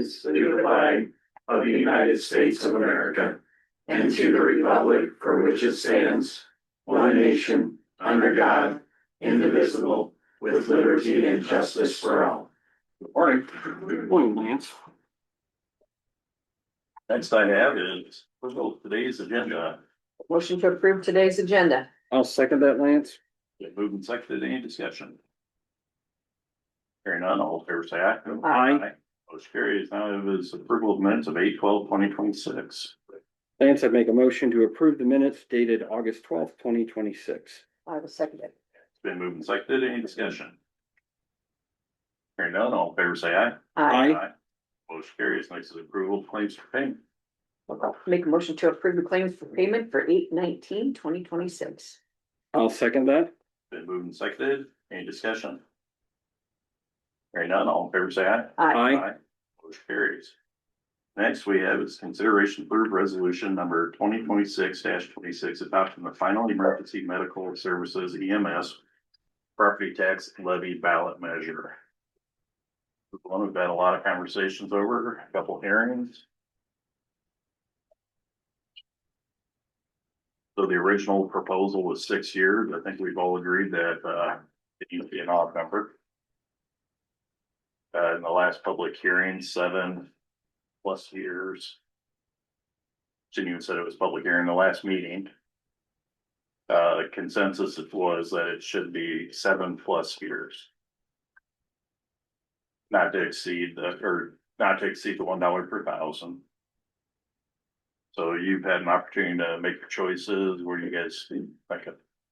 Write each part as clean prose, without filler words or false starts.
allegiance to the flag of the United States of America and to the republic for which it stands, one nation, under God, indivisible, with liberty and justice for all. Good morning. Good morning, Lance. Next I have is today's agenda. Motion to approve today's agenda. I'll second that, Lance. Been moved and seconded. Any discussion? Hearing none, all in favor say aye. Aye. Motion carries. Now it is approval of minutes of 8/12/2026. Lance, I'd make a motion to approve the minutes dated August 12th, 2026. I will second it. It's been moved and seconded. Any discussion? Hearing none, all in favor say aye. Aye. Motion carries. Next is approval of claims for payment. Make a motion to approve the claims for payment for 8/19/2026. I'll second that. Been moved and seconded. Any discussion? Hearing none, all in favor say aye. Aye. Motion carries. Next, we have is consideration for resolution number 2026-26, adopting the final emergency medical services EMS property tax levy ballot measure. This is one we've had a lot of conversations over, a couple hearings. So the original proposal was 6 years. I think we've all agreed that it needs to be an odd number. In the last public hearing, 7+ years. Shouldn't even said it was public hearing, the last meeting. The consensus was that it should be 7+ years. Not to exceed the $1 per thousand. So you've had an opportunity to make your choices. Where do you guys think?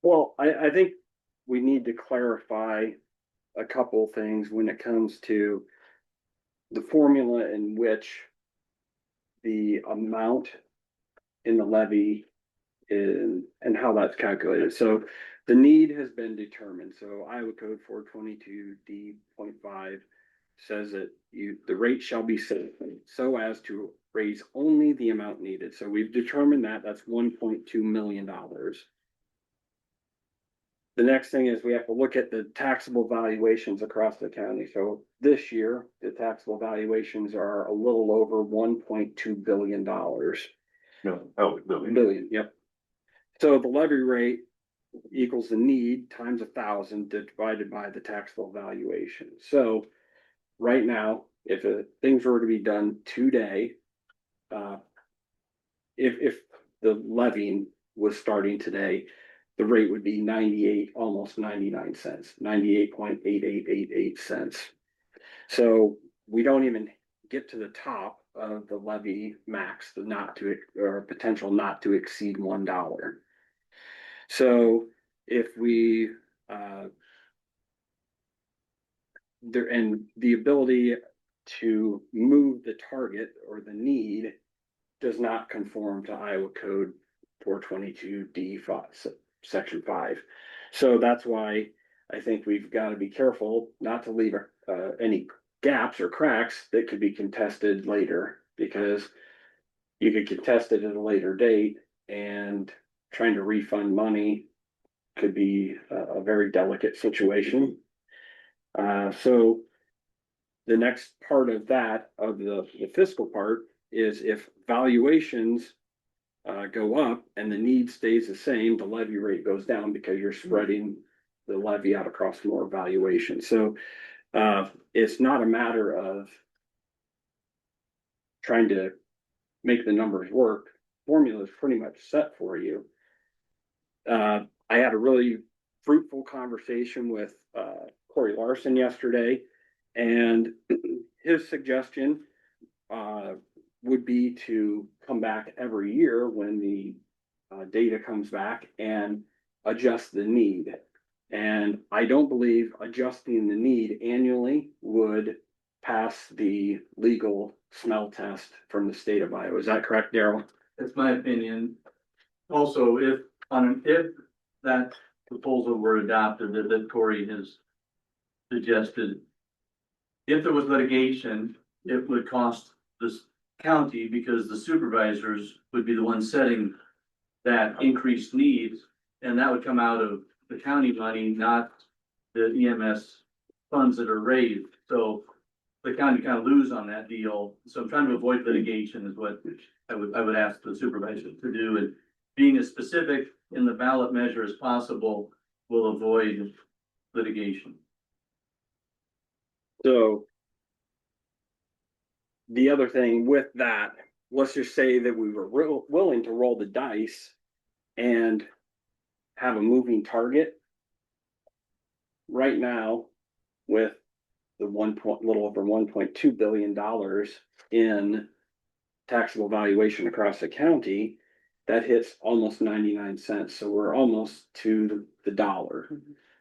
Well, I think we need to clarify a couple things when it comes to the formula in which the amount in the levy is and how that's calculated. So the need has been determined. So Iowa Code 422D.5 says that the rate shall be set so as to raise only the amount needed. So we've determined that that's $1.2 million. The next thing is we have to look at the taxable valuations across the county. So this year, the taxable valuations are a little over $1.2 billion. Billion, yep. So the levy rate equals the need times 1,000 divided by the taxable valuation. So right now, if things were to be done today, if the levying was starting today, the rate would be 98, almost 99 cents, 98.8888 cents. So we don't even get to the top of the levy max, the potential not to exceed $1. So if we and the ability to move the target or the need does not conform to Iowa Code 422D5, Section 5. So that's why I think we've got to be careful not to leave any gaps or cracks that could be contested later, because you could contest it at a later date and trying to refund money could be a very delicate situation. So the next part of that, of the fiscal part, is if valuations go up and the need stays the same, the levy rate goes down because you're spreading the levy out across more valuation. So it's not a matter of trying to make the numbers work. Formula is pretty much set for you. I had a really fruitful conversation with Corey Larson yesterday, and his suggestion would be to come back every year when the data comes back and adjust the need. And I don't believe adjusting the need annually would pass the legal smell test from the state of Iowa. Is that correct, Daryl? That's my opinion. Also, if that proposal were adopted that Corey has suggested, if there was litigation, it would cost this county, because the supervisors would be the ones setting that increased needs, and that would come out of the county money, not the EMS funds that are raised. So the county kind of lose on that deal. So I'm trying to avoid litigation is what I would ask the supervisor to do, and being as specific in the ballot measure as possible will avoid litigation. So the other thing with that, let's just say that we were willing to roll the dice and have a moving target. Right now, with the little over $1.2 billion in taxable valuation across the county, that hits almost 99 cents. So we're almost to the dollar.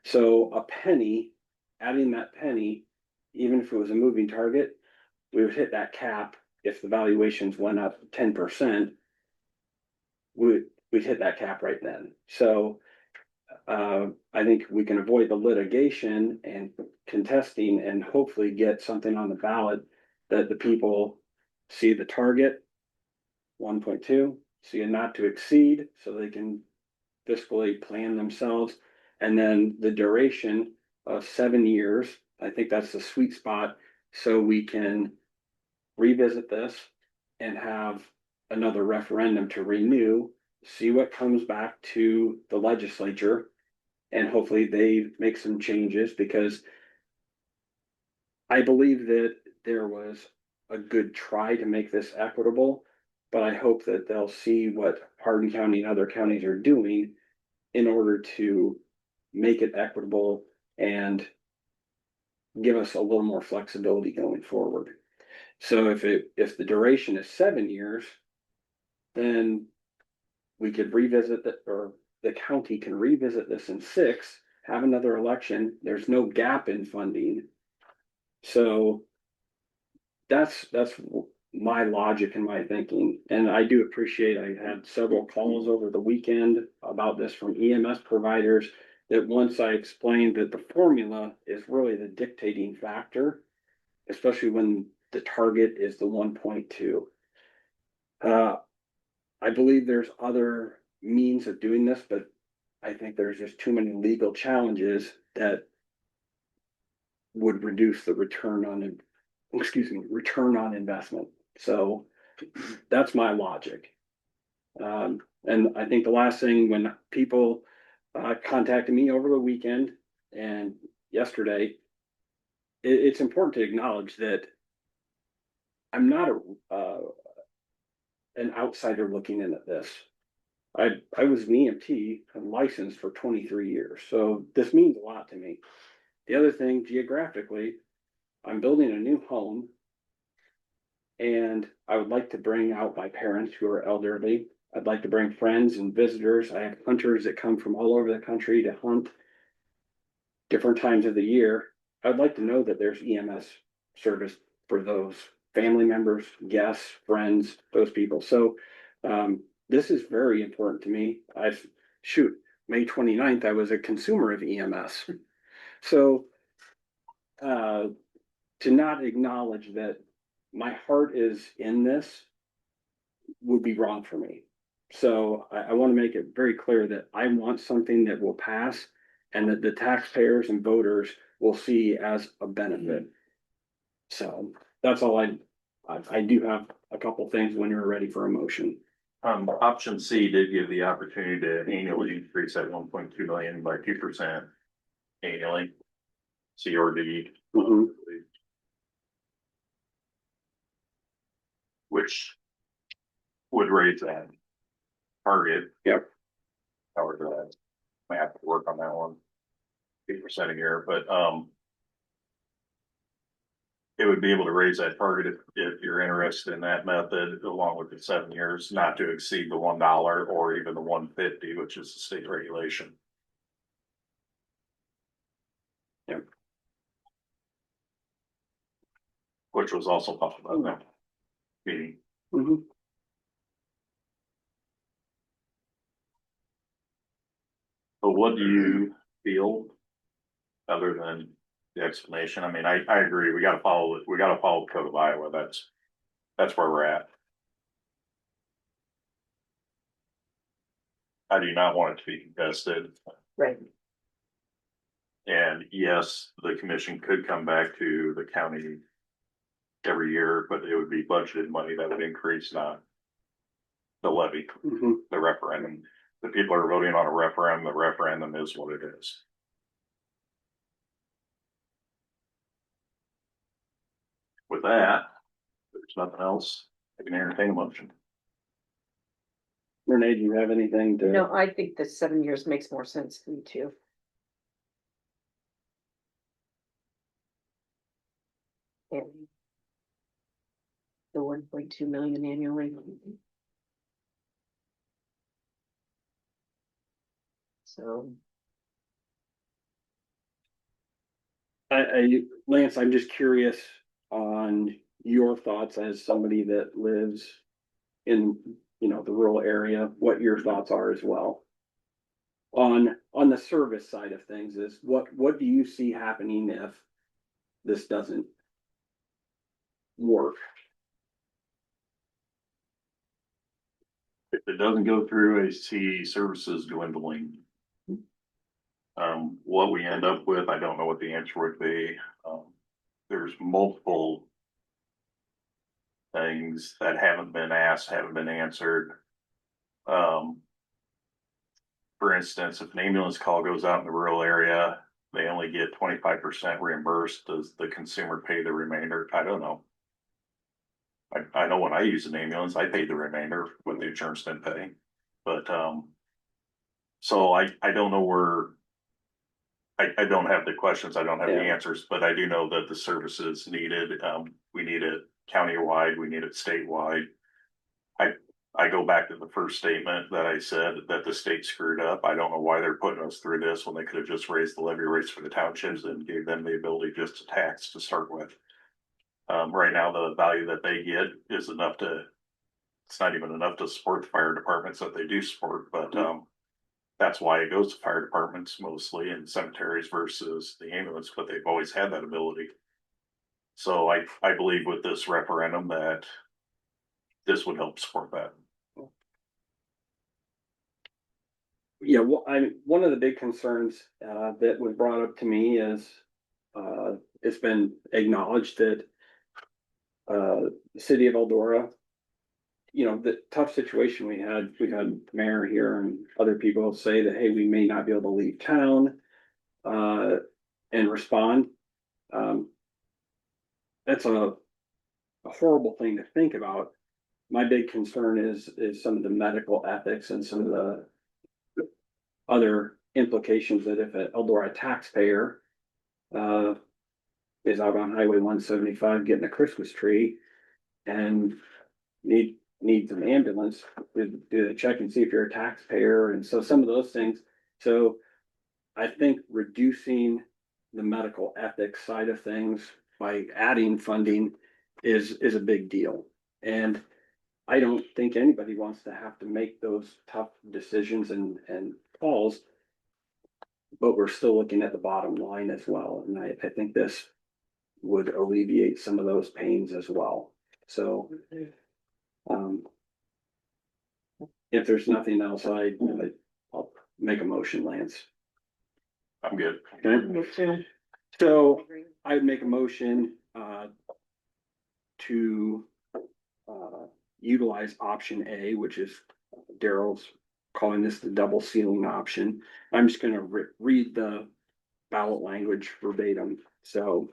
So a penny, adding that penny, even if it was a moving target, we would hit that cap. If the valuations went up 10%, we'd hit that cap right then. So I think we can avoid the litigation and contesting and hopefully get something on the ballot that the people see the target 1.2, see a not to exceed, so they can fiscally plan themselves. And then the duration of 7 years, I think that's the sweet spot, so we can revisit this and have another referendum to renew, see what comes back to the legislature, and hopefully they make some changes, because I believe that there was a good try to make this equitable, but I hope that they'll see what Hardin County and other counties are doing in order to make it equitable and give us a little more flexibility going forward. So if the duration is 7 years, then we could revisit that, or the county can revisit this in 6, have another election. There's no gap in funding. So that's my logic and my thinking. And I do appreciate, I had several calls over the weekend about this from EMS providers, that once I explained that the formula is really the dictating factor, especially when the target is the 1.2. I believe there's other means of doing this, but I think there's just too many legal challenges that would reduce the return on investment. So that's my logic. And I think the last thing, when people contacted me over the weekend and yesterday, it's important to acknowledge that I'm not an outsider looking in at this. I was an EMT and licensed for 23 years, so this means a lot to me. The other thing, geographically, I'm building a new home, and I would like to bring out my parents who are elderly. I'd like to bring friends and visitors. I have hunters that come from all over the country to hunt different times of the year. I'd like to know that there's EMS service for those family members, guests, friends, those people. So this is very important to me. May 29th, I was a consumer of EMS. So to not acknowledge that my heart is in this would be wrong for me. So I want to make it very clear that I want something that will pass and that the taxpayers and voters will see as a benefit. So that's all I do have a couple things when you're ready for a motion. Option C did give the opportunity to annually increase that 1.2 million by 2% annually. CRD. Which would raise that target. Yep. However, that may have to work on that one. 8% a year, but it would be able to raise that target if you're interested in that method, along with the 7 years, not to exceed the $1 or even the 150, which is the state regulation. Yep. Which was also talked about in that meeting. So what do you feel, other than the explanation? I mean, I agree, we gotta follow the code of Iowa, that's where we're at. I do not want it to be contested. Right. And yes, the commission could come back to the county every year, but it would be budgeted money that would increase, not the levy, Mhm. the referendum. The people are voting on a referendum, the referendum is what it is. With that, there's nothing else, I can entertain a motion. Renee, do you have anything to? No, I think the 7 years makes more sense to me too. And the 1.2 million annually. So, Lance, I'm just curious on your thoughts as somebody that lives in, the rural area, what your thoughts are as well. On the service side of things is what do you see happening if this doesn't work? If it doesn't go through, I see services dwindling. What we end up with, I don't know what the answer would be. There's multiple things that haven't been asked, haven't been answered. For instance, if an ambulance call goes out in the rural area, they only get 25% reimbursed. Does the consumer pay the remainder? I don't know. I know when I use an ambulance, I pay the remainder when the insurance didn't pay. But, so I don't know where, I don't have the questions, I don't have the Yeah. answers, but I do know that the service is needed. We need it countywide, we need it statewide. I go back to the first statement that I said that the state screwed up. I don't know why they're putting us through this when they could have just raised the levy rates for the townships and gave them the ability just to tax to start with. Right now, the value that they get is enough to, it's not even enough to support the fire departments that they do support, but, that's why it goes to fire departments mostly and cemeteries versus the ambulance, but they've always had that ability. So I believe with this referendum that this would help support that. Yeah, well, one of the big concerns that was brought up to me is it's been acknowledged that the city of Eldora, the tough situation we've had the mayor here and other people say that, hey, we may not be able to leave town and respond. That's a horrible thing to think about. My big concern is some of the medical ethics and some of the other implications that if an Eldora taxpayer is out on Highway 175 getting a Christmas tree and needs an ambulance, do they check and see if you're a taxpayer? And so some of those things. So I think reducing the medical ethics side of things by adding funding is a big deal. And I don't think anybody wants to have to make those tough decisions and calls, but we're still looking at the bottom line as well. And I think this would alleviate some of those pains as well. So, if there's nothing else, I'll make a motion, Lance. I'm good. Okay, me too. so I'd make a motion, to, utilize option A, which is Daryl's calling this the double ceiling option. I'm just gonna read the ballot language verbatim. So,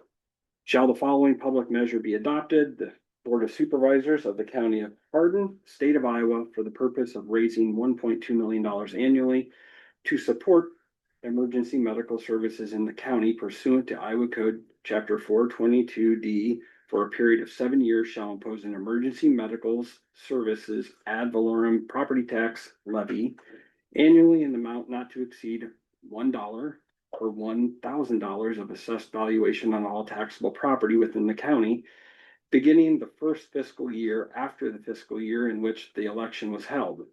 shall the following public measure be adopted? The Board of Supervisors of the County of Hardin, State of Iowa, for the purpose of raising $1.2 million annually to support emergency medical services in the county pursuant to Iowa Code Chapter 422D for a period of 7 years shall impose an emergency medical services ad valorem property tax levy annually in the amount not to exceed $1 or $1,000 of assessed valuation on all taxable property within the county, beginning the first fiscal year after the fiscal year in which the election was held.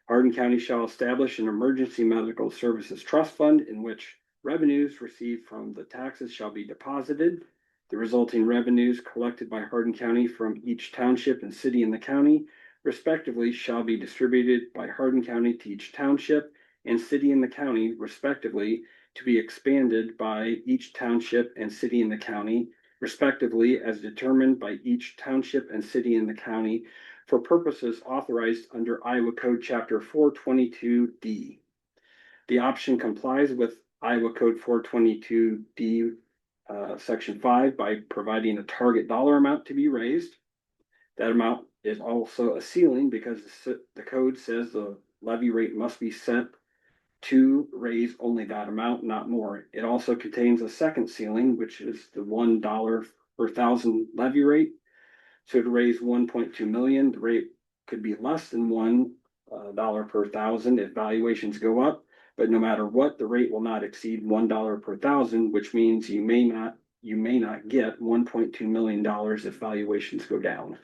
Hardin County shall establish an emergency medical services trust fund in which revenues received from the taxes shall be deposited. The resulting revenues collected by Hardin County from each township and city in the county, respectively, shall be distributed by Hardin County to each township and city in the county, respectively, to be expanded by each township and city in the county, respectively, as determined by each township and city in the county for purposes authorized under Iowa Code Chapter 422D. The option complies with Iowa Code 422D, Section 5 by providing a target dollar amount to be raised. That amount is also a ceiling because the code says the levy rate must be set to raise only that amount, not more. It also contains a second ceiling, which is the $1 per thousand levy rate. So to raise 1.2 million, the rate could be less than $1 per thousand if valuations go up. But no matter what, the rate will not exceed $1 per thousand, which means you may not get $1.2 million if valuations go down.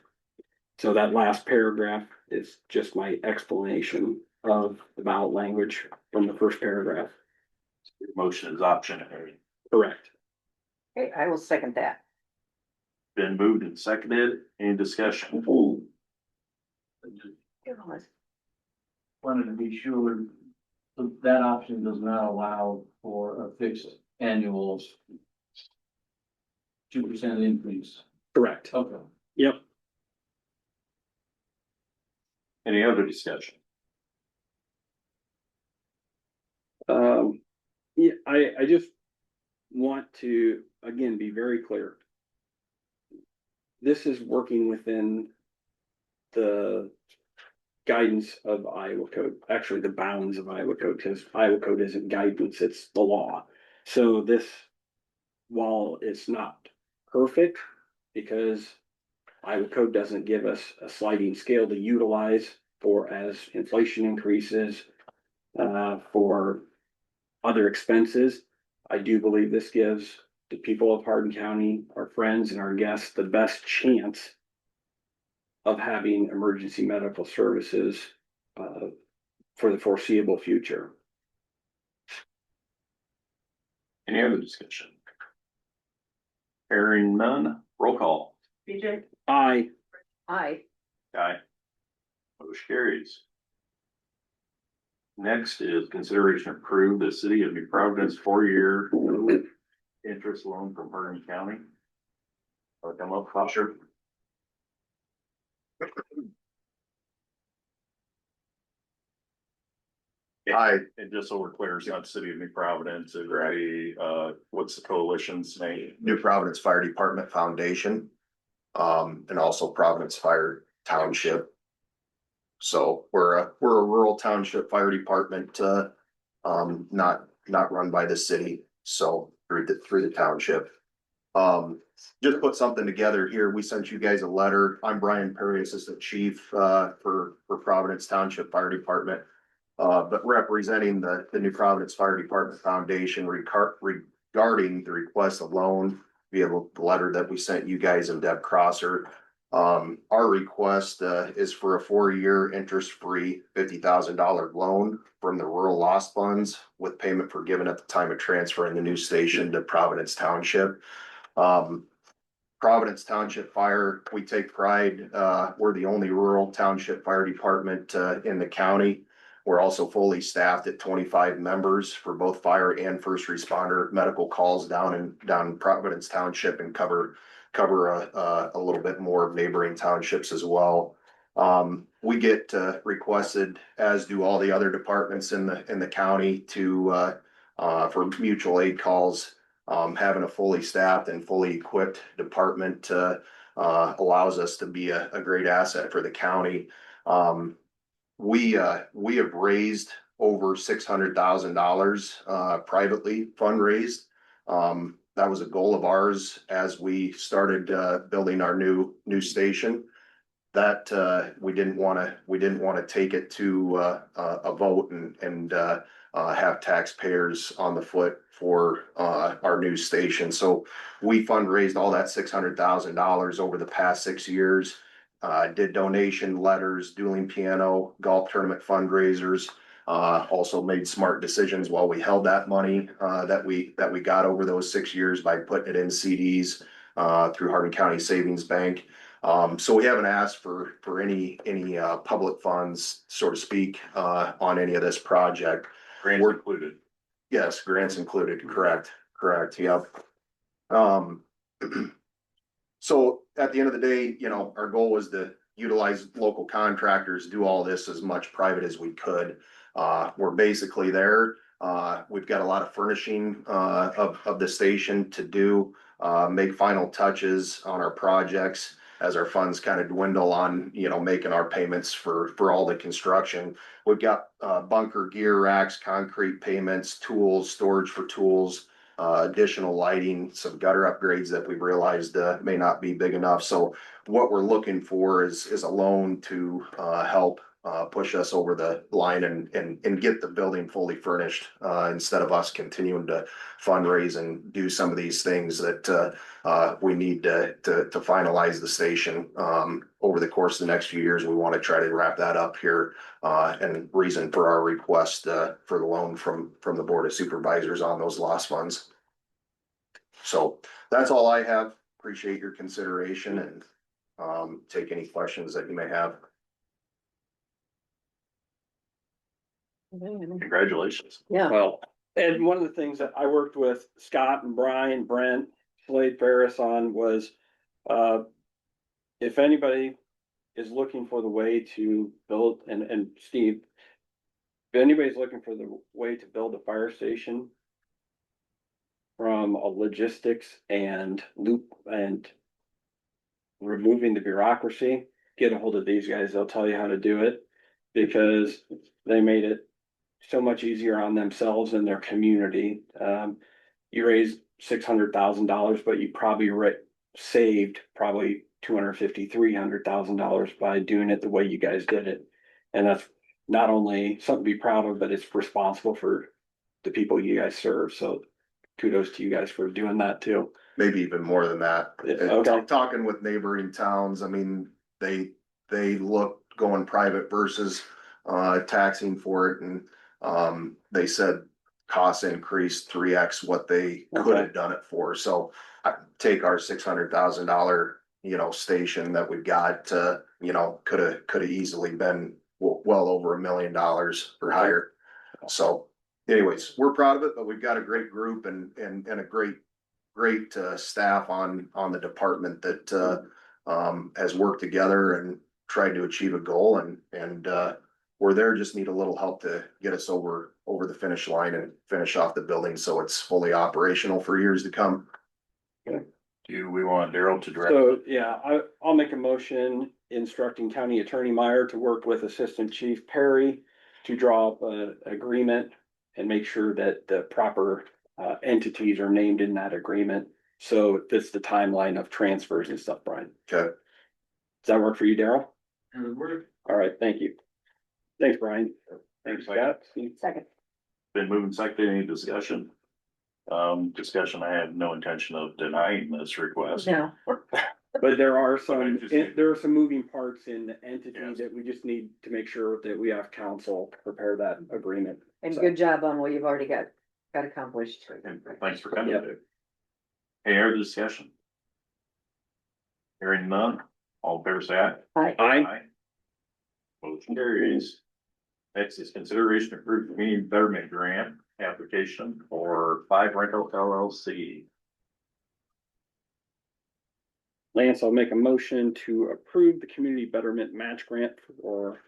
So that last paragraph is just my explanation of the ballot language from the first paragraph. Your motion is option A. Correct. Okay, I will second that. Been moved and seconded. Any discussion? I just wanted to be sure that option does not allow for a fixed annual 2% increase. Correct. Okay. Yep. Any other discussion? Yeah, I just want to, again, be very clear. This is working within the guidance of Iowa Code, actually the bounds of Iowa Code, because Iowa Code isn't guidance, it's the law. So this, while it's not perfect, because Iowa Code doesn't give us a sliding scale to utilize for as inflation increases, for other expenses, I do believe this gives the people of Hardin County, our friends and our guests, the best chance of having emergency medical services for the foreseeable future. Any other discussion? Hearing none, roll call. BJ? Aye. Aye. Aye. Motion carries. Next is consideration to approve the city of New Providence 4-year interest loan from Hardin County. Come up, Foster. Hi, And just so we're clear, it's not city of New Providence, it's the, what's the coalition's name? New Providence Fire Department Foundation, and also Providence Fire Township. So we're a rural township fire department, not run by the city, so through the township. Just put something together here. We sent you guys a letter. I'm Brian Perry, Assistant Chief, for Providence Township Fire Department. But representing the New Providence Fire Department Foundation regarding the request of loan via the letter that we sent you guys and Deb Crosser. Our request is for a 4-year interest-free $50,000 loan from the rural loss funds with payment forgiven at the time of transferring the new station to Providence Township. Providence Township Fire, we take pride, we're the only rural township fire department in the county. We're also fully staffed at 25 members for both fire and first responder medical calls down in Providence Township, and cover a little bit more of neighboring townships as well. We get requested, as do all the other departments in the county, to for mutual aid calls. Having a fully staffed and fully equipped department allows us to be a great asset for the county. We have raised over $600,000 privately fundraised. That was a goal of ours as we started building our new station. That we didn't want to take it to a vote and have taxpayers on the foot for our new station. So we fundraised all that $600,000 over the past 6 years. Did donation letters, dueling piano, golf tournament fundraisers. Also made smart decisions while we held that money that we got over those 6 years by putting it in CDs through Hardin County Savings Bank. So we haven't asked for any public funds, so to speak, on any of this project. Grants included. Yes, grants included. Correct. Yep. So at the end of the day, you know, our goal was to utilize local contractors, do all this as much private as we could. We're basically there. We've got a lot of furnishing, of the station to do, make final touches on our projects as our funds kind of dwindle on, you know, making our payments for all the construction. We've got, bunker gear racks, concrete payments, tools, storage for tools, additional lighting, some gutter upgrades that we've realized, may not be big enough. So what we're looking for is a loan to, help, push us over the line and get the building fully furnished, instead of us continuing to fundraise and do some of these things that, we need to finalize the station. Over the course of the next few years, we want to try to wrap that up here. And reason for our request, for the loan from the Board of Supervisors on those lost funds. So that's all I have. Appreciate your consideration and, take any questions that you may have. Congratulations. Yeah, Well, and one of the things that I worked with Scott and Brian, Brent, Slade Ferris on was, if anybody is looking for the way to build, and Steve, if anybody's looking for the way to build a fire station from a logistics and loop and removing the bureaucracy, get a hold of these guys. They'll tell you how to do it because they made it so much easier on themselves and their community. You raised $600,000, but you probably saved probably $250,000, $300,000 by doing it the way you guys did it. And that's not only something to be proud of, but it's responsible for the people you guys serve. So kudos to you guys for doing that too. Maybe even more than that. Okay. Talking with neighboring towns, I mean, they look going private versus, taxing for it, and, they said costs increased 3x what they could have done it for. So I take our $600,000, you know, station that we've got, you know, could have easily been well over $1 million or higher. So anyways, we're proud of it, but we've got a great group and a great staff on the department that, has worked together and tried to achieve a goal, and we're there, just need a little help to get us over the finish line and finish off the building so it's fully operational for years to come. Do we want Daryl to direct? So, yeah, I'll make a motion instructing County Attorney Meyer to work with Assistant Chief Perry to draw up an agreement and make sure that the proper entities are named in that agreement. So it fits the timeline of transfers and stuff, Brian. Okay. Does that work for you, Daryl? We're All right, thank you. Thanks, Brian. Thanks, Scott. second. Been moving second, any discussion? Discussion, I have no intention of denying this request. No, But there are But I just- some moving parts in the entity Yes. that we just need to make sure that we have counsel prepare that agreement. and So- good job on what you've already got accomplished. And thanks for coming. Yep. Any other discussion? Hearing none, all in favor say aye. Hi, Aye. Motion carries. Next is consideration of approved community betterment grant application for 5 Rental LLC. Lance, I'll make a motion to approve the community betterment match grant for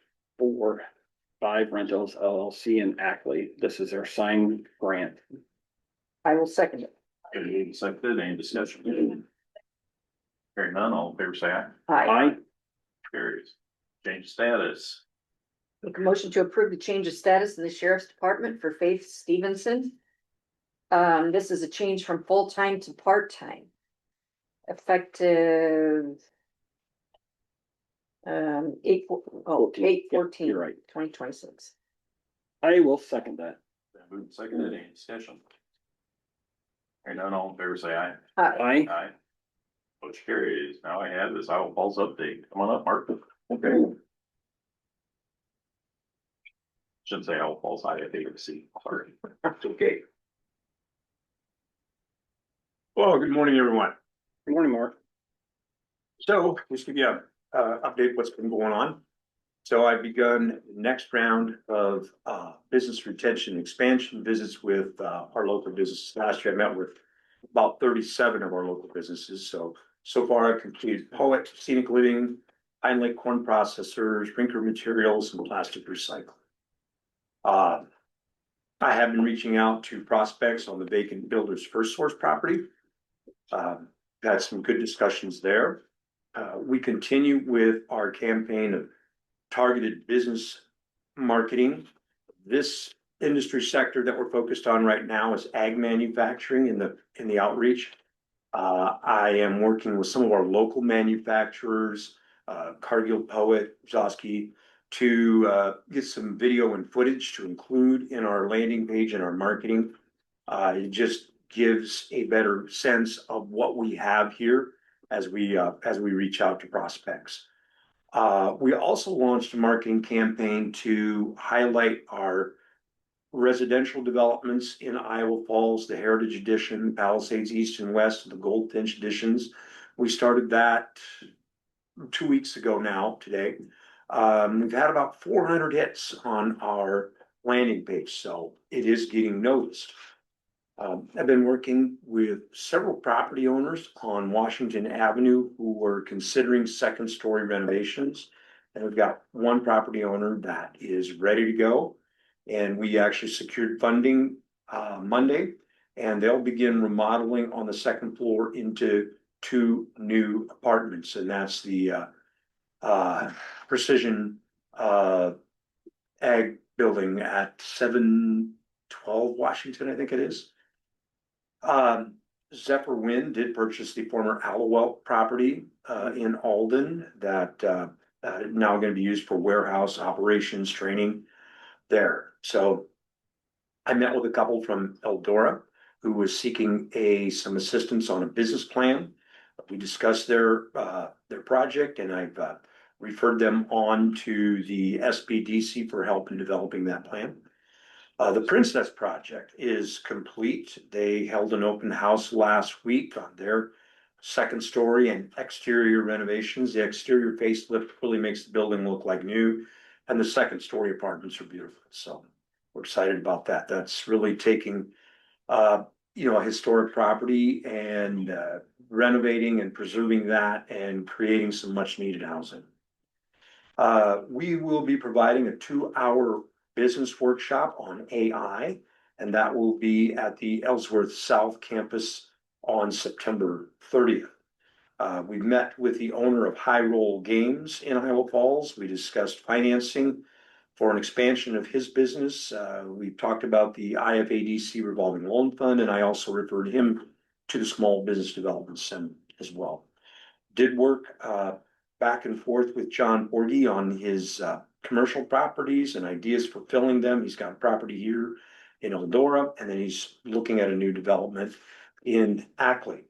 5 Rentals LLC in Ackley. This is their signed grant. I will second it. Any seconded, any discussion? Hearing none, all in favor say aye. Hi, Aye. Carries. Change status. make a motion to approve the change of status in the sheriff's department for Faith Stevenson. This is a change from full-time to part-time. Effective. 8/14. You're right. 2026. I will second that. Been moved and seconded, any discussion? Hearing none, all in favor say aye. Hi, Aye. Aye. Motion carries. Now I have this Iowa Falls update. Come on up, Mark. Okay. Shouldn't say Iowa Falls, I have to see. Sorry. Okay. Well, good morning, everyone. Good morning, Mark. So just give you a update what's been going on. So I've begun the next round of business retention expansion visits with our local businesses. Last year I met with about 37 of our local businesses. So So far, I've completed Poet, Scenic Living, Pine Lake Corn Processor, Sprinkler Materials, and Plastic Recycling. I have been reaching out to prospects on the vacant builder's first source property. Had some good discussions there. We continue with our campaign of targeted business marketing. This industry sector that we're focused on right now is ag manufacturing in the outreach. I am working with some of our local manufacturers, Cargill, Poet, Zosky, to get some video and footage to include in our landing page and our marketing. It just gives a better sense of what we have here as we reach out to prospects. We also launched a marketing campaign to highlight our residential developments in Iowa Falls, the Heritage Edition, Palisades East and West, the Goldfinch Editions. We started that 2 weeks ago now, today. We've had about 400 hits on our landing page, so it is getting noticed. I've been working with several property owners on Washington Avenue who were considering second story renovations. And we've got one property owner that is ready to go. And we actually secured funding Monday, and they'll begin remodeling on the second floor into 2 new apartments. And that's the Precision Ag building at 712 Washington, I think it is. Zephyr Wind did purchase the former Allowell property in Alden that now going to be used for warehouse operations training there. So I met with a couple from Eldora who was seeking some assistance on a business plan. We discussed their project, and I've referred them on to the SBDC for help in developing that plan. The Princess Project is complete. They held an open house last week on their second story and exterior renovations. The exterior facelift really makes the building look like new, and the second story apartments are beautiful. So we're excited about that. That's really taking, a historic property and renovating and preserving that and creating some much needed housing. We will be providing a 2-hour business workshop on AI, and that will be at the Ellsworth South Campus on September 30th. We met with the owner of High Roll Games in Iowa Falls. We discussed financing for an expansion of his business. We talked about the IFADC revolving loan fund, and I also referred him to the Small Business Development Center as well. Did work back and forth with John Porgy on his commercial properties and ideas for filling them. He's got a property here in Eldora, and then he's looking at a new development in Ackley.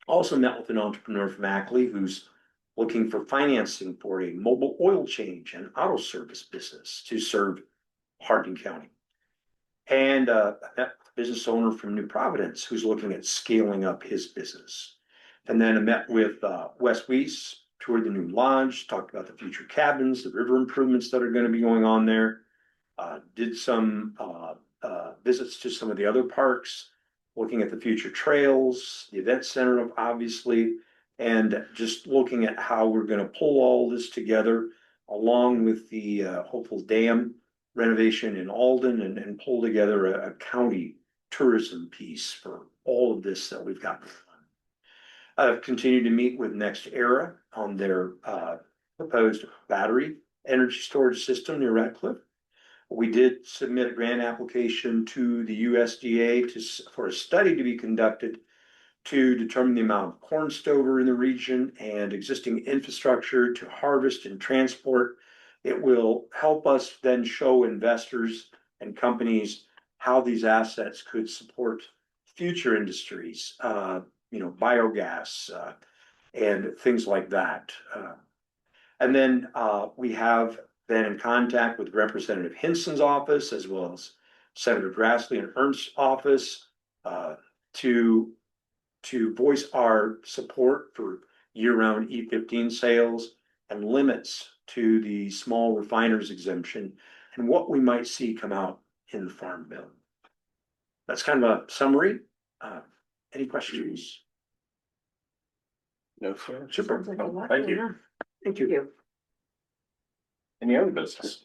Also met with an entrepreneur from Ackley who's looking for financing for a mobile oil change and auto service business to serve Hardin County. And I met with a business owner from New Providence who's looking at scaling up his business. And then I met with Wes Weiss, toured the new lodge, talked about the future cabins, the river improvements that are going to be going on there. Did some visits to some of the other parks, looking at the future trails, the event center, obviously, and just looking at how we're going to pull all this together along with the hopeful dam renovation in Alden and pull together a county tourism piece for all of this that we've got going on. I've continued to meet with Next Era on their proposed battery energy storage system near Radcliffe. We did submit a grant application to the USDA for a study to be conducted to determine the amount of corn stover in the region and existing infrastructure to harvest and transport. It will help us then show investors and companies how these assets could support future industries, biogas, and things like that. And then we have been in contact with Representative Hinson's office as well as Senator Grassley and Ernst's office to voice our support for year-round E15 sales and limits to the small refiners exemption and what we might see come out in the Farm Bill. That's kind of a summary. Any questions? No, sir. Super. Sounds like a lot Thank you. going on. Thank you. Any other business?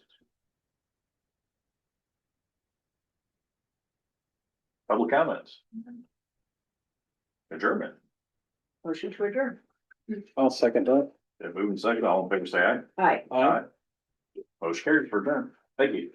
Public comments? Adjournment. Motion to adjourn. I'll second that. Then moving second, all in favor, say aye. Aye. Aye. Motion carries for adjournment. Thank you.